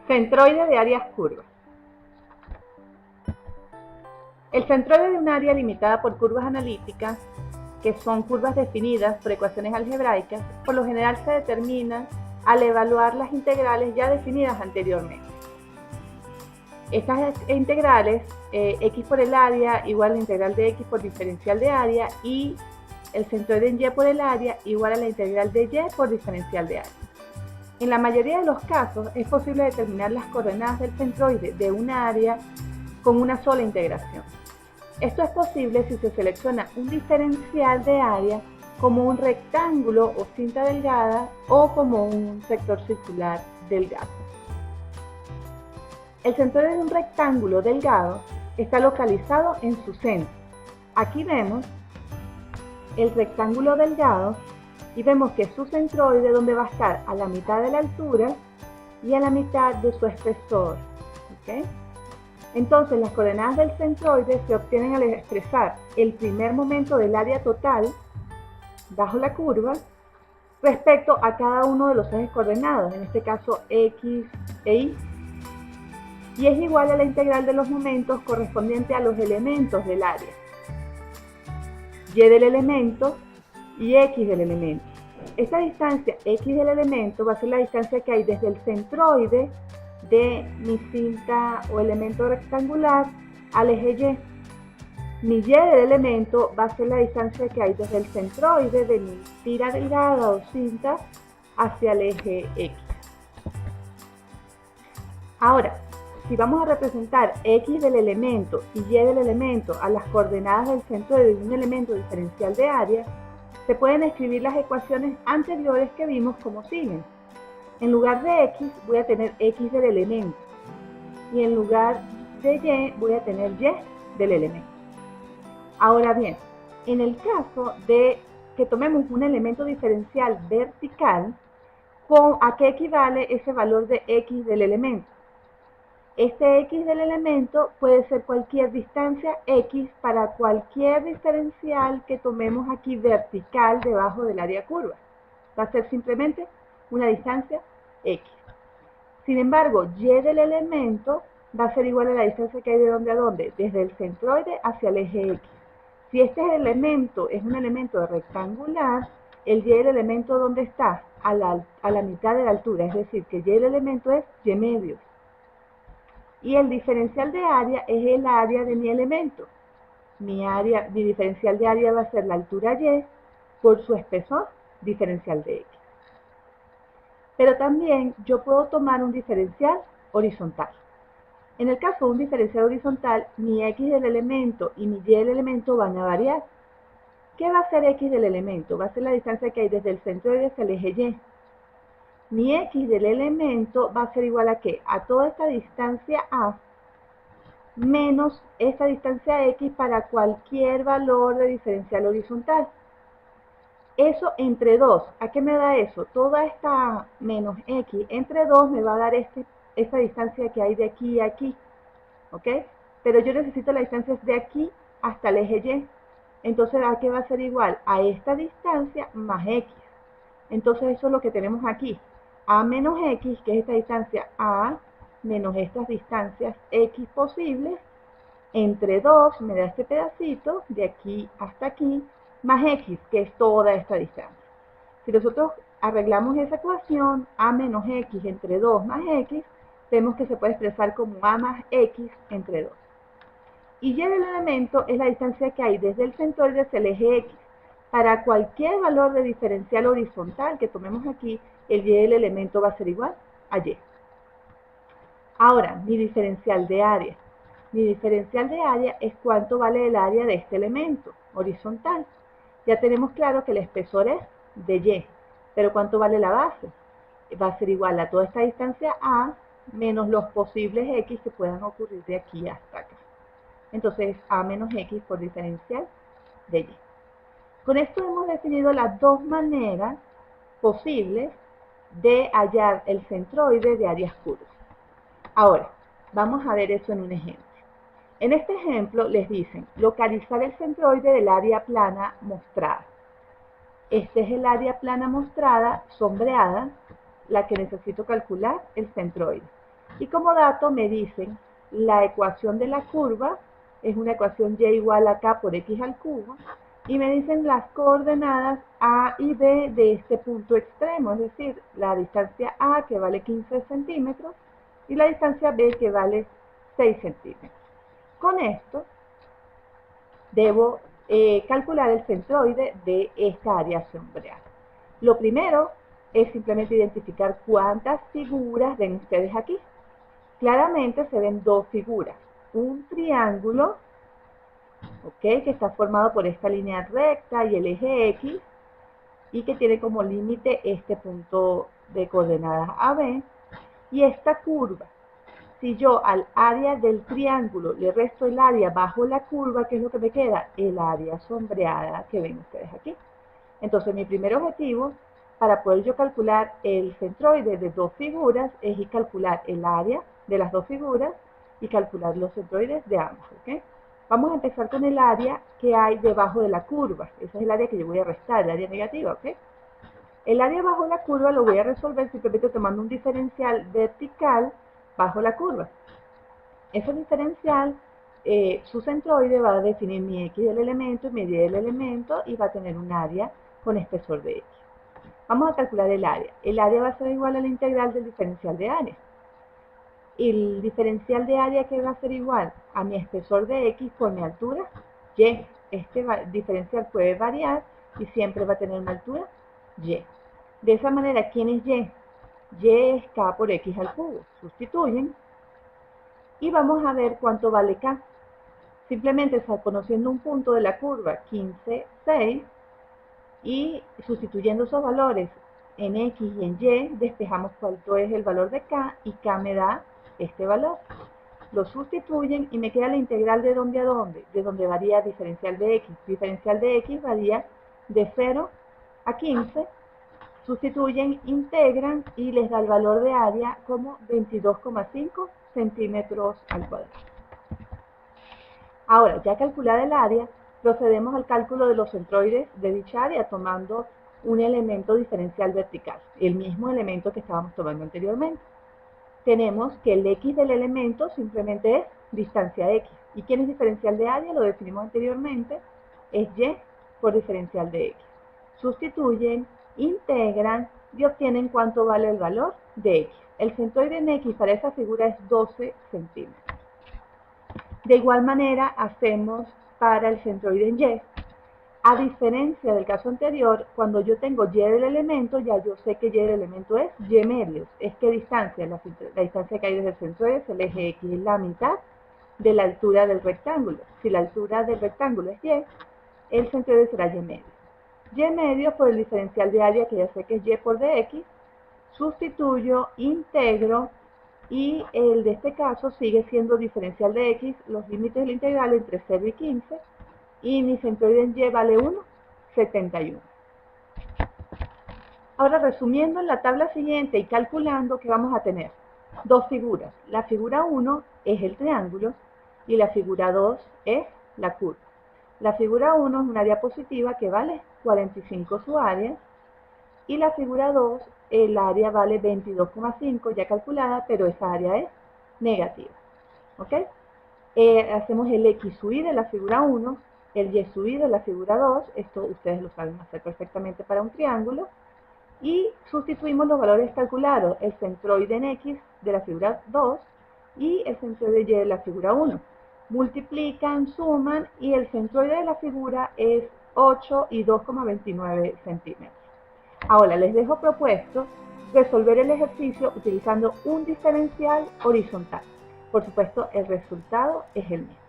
Centroide de áreas curvas. El centroide de un área limitada por curvas analíticas, que son curvas definidas por ecuaciones algebraicas, por lo general se determina al evaluar las integrales ya definidas anteriormente. Estas integrales, x por el área igual a la integral de x por diferencial de área, y el centroide en y por el área igual a la integral de y por diferencial de área. En la mayoría de los casos es posible determinar las coordenadas del centroide de un área con una sola integración. Esto es posible si se selecciona un diferencial de área como un rectángulo o cinta delgada o como un sector circular delgado. El centroide de un rectángulo delgado está localizado en su centro. Aquí vemos el rectángulo delgado y vemos que su centroide donde va a estar a la mitad de la altura y a la mitad de su espesor. ¿Okay? Entonces las coordenadas del centroide se obtienen al expresar el primer momento del área total bajo la curva respecto a cada uno de los ejes coordenados, en este caso x e y, y es igual a la integral de los momentos correspondiente a los elementos del área, y del elemento y x del elemento. Esta distancia x del elemento va a ser la distancia que hay desde el centroide de mi cinta o elemento rectangular al eje y. Mi y del elemento va a ser la distancia que hay desde el centroide de mi tira delgada o cinta hacia el eje x. Ahora, si vamos a representar x del elemento y y del elemento a las coordenadas del centroide de un elemento diferencial de área, se pueden escribir las ecuaciones anteriores que vimos como siguen. En lugar de x voy a tener x del elemento y en lugar de y voy a tener y del elemento. Ahora bien, en el caso de que tomemos un elemento diferencial vertical, ¿a qué equivale ese valor de x del elemento? Este x del elemento puede ser cualquier distancia x para cualquier diferencial que tomemos aquí vertical debajo del área curva. Va a ser simplemente una distancia x. Sin embargo, y del elemento va a ser igual a la distancia que hay de dónde a dónde, desde el centroide hacia el eje x. Si este elemento es un elemento rectangular, el y del elemento ¿dónde está? A la mitad de la altura, es decir, que y del elemento es y medios. Y el diferencial de área es el área de mi elemento. Mi diferencial de área va a ser la altura y por su espesor diferencial de x. Pero también yo puedo tomar un diferencial horizontal. En el caso de un diferencial horizontal, mi x del elemento y mi y del elemento van a variar. ¿Qué va a ser x del elemento? Va a ser la distancia que hay desde el centroide hacia el eje y. Mi x del elemento va a ser igual a ¿qué? A toda esta distancia a menos esta distancia x para cualquier valor de diferencial horizontal. Eso entre 2, ¿a qué me da eso? Toda esta menos x entre 2 me va a dar esta distancia que hay de aquí a aquí, ¿ok? Pero yo necesito la distancia de aquí hasta el eje y. Entonces, ¿a qué va a ser igual? A esta distancia más x. Entonces, eso es lo que tenemos aquí. A menos x, que es esta distancia a, menos estas distancias x posibles, entre 2 me da este pedacito, de aquí hasta aquí, más x, que es toda esta distancia. Si nosotros arreglamos esa ecuación, a menos x entre 2 más x, vemos que se puede expresar como a más x entre 2. Y y del elemento es la distancia que hay desde el centroide hacia el eje x. Para cualquier valor de diferencial horizontal que tomemos aquí, el y del elemento va a ser igual a y. Ahora, mi diferencial de área. Mi diferencial de área es cuánto vale el área de este elemento horizontal. Ya tenemos claro que el espesor es de y, pero ¿cuánto vale la base? Va a ser igual a toda esta distancia a menos los posibles x que puedan ocurrir de aquí hasta acá. Entonces, a menos x por diferencial de y. Con esto hemos definido las dos maneras posibles de hallar el centroide de áreas curvas. Ahora, vamos a ver eso en un ejemplo. En este ejemplo les dicen localizar el centroide del área plana mostrada. Este es el área plana mostrada, sombreada, la que necesito calcular el centroide. Y como dato me dicen la ecuación de la curva, es una ecuación y igual a k por x al cubo, y me dicen las coordenadas a y b de este punto extremo, es decir, la distancia a que vale 15 centímetros y la distancia b que vale 6 centímetros. Con esto debo calcular el centroide de esta área sombreada. Lo primero es simplemente identificar cuántas figuras ven ustedes aquí. Claramente se ven dos figuras, un triángulo, que está formado por esta línea recta y el eje X, y que tiene como límite este punto de coordenadas AB, y esta curva. Si yo al área del triángulo le resto el área bajo la curva, ¿qué es lo que me queda? El área sombreada que ven ustedes aquí. Entonces mi primer objetivo para poder yo calcular el centroide de dos figuras es calcular el área de las dos figuras y calcular los centroides de ambas, ¿ok? Vamos a empezar con el área que hay debajo de la curva. Esa es el área que yo voy a restar, el área negativa, ¿ok? El área bajo la curva lo voy a resolver simplemente tomando un diferencial vertical bajo la curva. Ese diferencial, su centroide va a definir mi x del elemento y mi y del elemento y va a tener un área con espesor de x. Vamos a calcular el área. El área va a ser igual a la integral del diferencial de área. El diferencial de área que va a ser igual a mi espesor de x por mi altura y. Este diferencial puede variar y siempre va a tener una altura y. De esa manera, ¿quién es y? Y es k por x al cubo. Sustituyen y vamos a ver cuánto vale k. Simplemente conociendo un punto de la curva 15, 6 y sustituyendo esos valores en x y en y, despejamos cuánto es el valor de k y k me da este valor. Lo sustituyen y me queda la integral de dónde a dónde, de donde varía diferencial de x. Diferencial de x varía de 0 a 15. Sustituyen, integran y les da el valor de área como 22,5 centímetros al cuadrado. Ahora, ya calculada el área, procedemos al cálculo de los centroides de dicha área tomando un elemento diferencial vertical, el mismo elemento que estábamos tomando anteriormente. Tenemos que el x del elemento simplemente es distancia x. ¿Y quién es diferencial de área? Lo definimos anteriormente, es y por diferencial de x. Sustituyen, integran y obtienen cuánto vale el valor de x. El centroide en x para esa figura es 12 centímetros. De igual manera hacemos para el centroide en y. A diferencia del caso anterior, cuando yo tengo y del elemento, ya yo sé que y del elemento es y medios. Es que distancia, la distancia que hay desde el centroide es el eje x, es la mitad de la altura del rectángulo. Si la altura del rectángulo es y, el centroide será y medio. Y medio por el diferencial de área que ya sé que es y por dx, sustituyo, integro y el de este caso sigue siendo diferencial de x, los límites de la integral entre 0 y 15 y mi centroide en y vale 1, 71. Ahora resumiendo en la tabla siguiente y calculando, ¿qué vamos a tener? Dos figuras. La figura 1 es el triángulo y la figura 2 es la curva. La figura 1 es una diapositiva que vale 45 su área y la figura 2, el área vale 22,5 ya calculada, pero esa área es negativa. ¿Ok? Hacemos el x sub y de la figura 1, el y sub y de la figura 2, esto ustedes lo saben hacer perfectamente para un triángulo, y sustituimos los valores calculados, el centroide en x de la figura 2 y el centroide y de la figura 1. Multiplican, suman y el centroide de la figura es 8 y 2,29 centímetros. Ahora les dejo propuesto resolver el ejercicio utilizando un diferencial horizontal. Por supuesto, el resultado es el mismo.